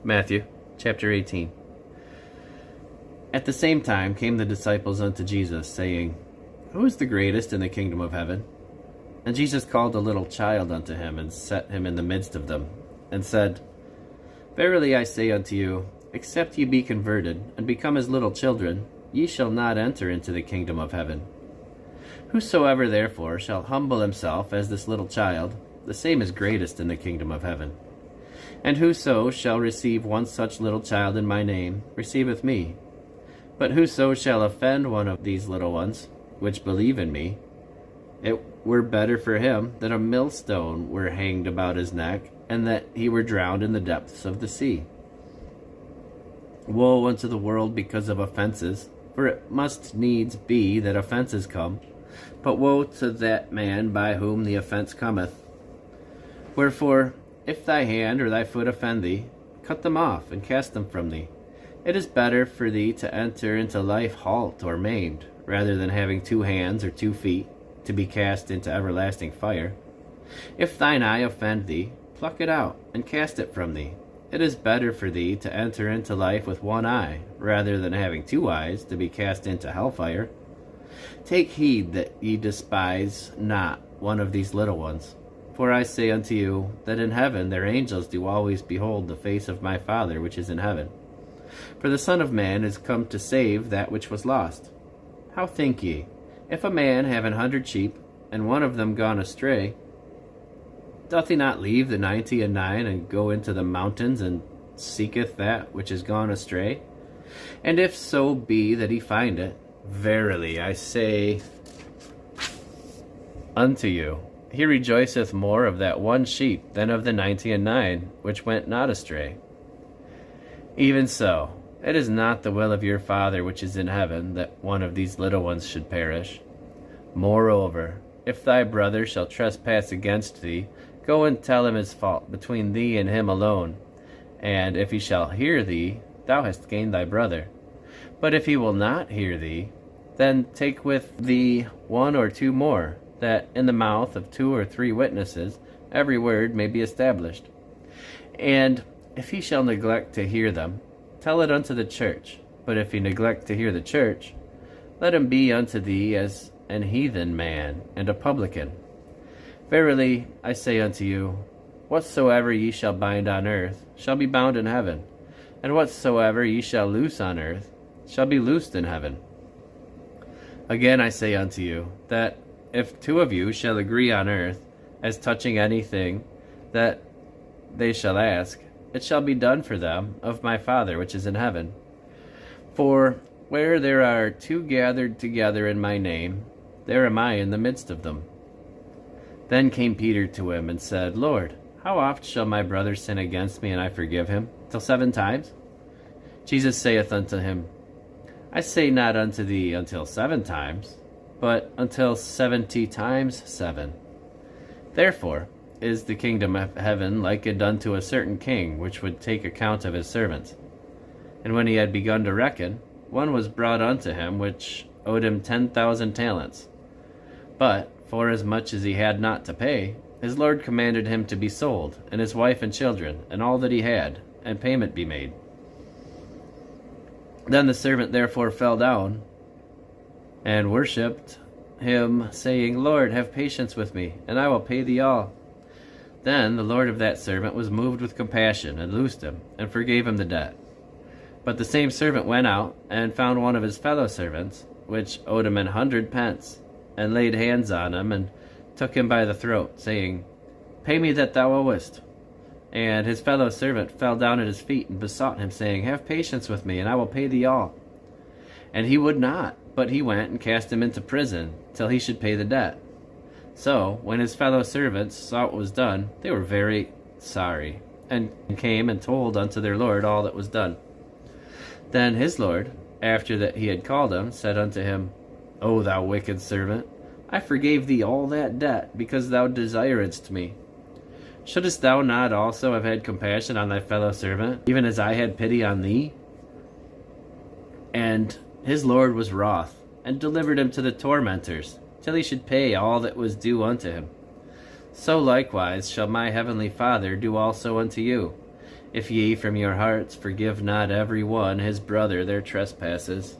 Matthew chapter 18. At the same time came the disciples unto Jesus, saying, Who is the greatest in the kingdom of heaven? And Jesus called a little child unto him, and set him in the midst of them, and said, Verily I say unto you, except ye be converted, and become as little children, ye shall not enter into the kingdom of heaven. Whosoever therefore shall humble himself as this little child, the same is greatest in the kingdom of heaven. And whoso shall receive one such little child in my name, receiveth me. But whoso shall offend one of these little ones, which believe in me, it were better for him that a millstone were hanged about his neck, and that he were drowned in the depths of the sea. Woe unto the world because of offenses, for it must needs be that offenses come, but woe to that man by whom the offense cometh. Wherefore, if thy hand or thy foot offend thee, cut them off, and cast them from thee. It is better for thee to enter into life halt or maimed, rather than having 2 hands or 2 feet, to be cast into everlasting fire. If thine eye offend thee, pluck it out, and cast it from thee. It is better for thee to enter into life with 1 eye, rather than having 2 eyes, to be cast into hellfire. Take heed that ye despise not one of these little ones. For I say unto you, that in heaven their angels do always behold the face of my Father which is in heaven. For the Son of Man is come to save that which was lost. How think ye, if a man have 100 sheep, and one of them gone astray, doth he not leave the 99 and go into the mountains, and seeketh that which is gone astray? And if so be that he find it, verily I say unto you, he rejoiceth more of that 1 sheep than of the 99 which went not astray. Even so, it is not the will of your Father which is in heaven that one of these little ones should perish. Moreover, if thy brother shall trespass against thee, go and tell him his fault between thee and him alone. And if he shall hear thee, thou hast gained thy brother. But if he will not hear thee, then take with thee 1 or 2 more, that in the mouth of 2 or 3 witnesses every word may be established. And if he shall neglect to hear them, tell it unto the church. But if he neglect to hear the church, let him be unto thee as an heathen man and a publican. Verily I say unto you, whatsoever ye shall bind on earth shall be bound in heaven, and whatsoever ye shall loose on earth shall be loosed in heaven. Again I say unto you, that if 2 of you shall agree on earth as touching anything that they shall ask, it shall be done for them of my Father which is in heaven. For where there are 2 gathered together in my name, there am I in the midst of them. Then came Peter to him and said, Lord, how oft shall my brother sin against me, and I forgive him? Till 7 times? Jesus saith unto him, I say not unto thee until 7 times, but until 70 times 7. Therefore is the kingdom of heaven likened unto a certain king, which would take account of his servants. And when he had begun to reckon, one was brought unto him, which owed him 10,000 talents. But, forasmuch as he had not to pay, his lord commanded him to be sold, and his wife and children, and all that he had, and payment be made. Then the servant therefore fell down, and worshipped him, saying, Lord, have patience with me, and I will pay thee all. Then the lord of that servant was moved with compassion, and loosed him, and forgave him the debt. But the same servant went out, and found one of his fellow servants, which owed him 100 pence, and laid hands on him, and took him by the throat, saying, Pay me that thou owest. And his fellow servant fell down at his feet, and besought him, saying, Have patience with me, and I will pay thee all. And he would not, but he went and cast him into prison, till he should pay the debt. So, when his fellow servants saw what was done, they were very sorry, and came and told unto their lord all that was done. Then his lord, after that he had called him, said unto him, O thou wicked servant, I forgave thee all that debt, because thou desiredst me. Shouldest thou not also have had compassion on thy fellow servant, even as I had pity on thee? And his lord was wroth, and delivered him to the tormentors, till he should pay all that was due unto him. So likewise shall my heavenly Father do also unto you, If ye from your hearts forgive not every one his brother their trespasses,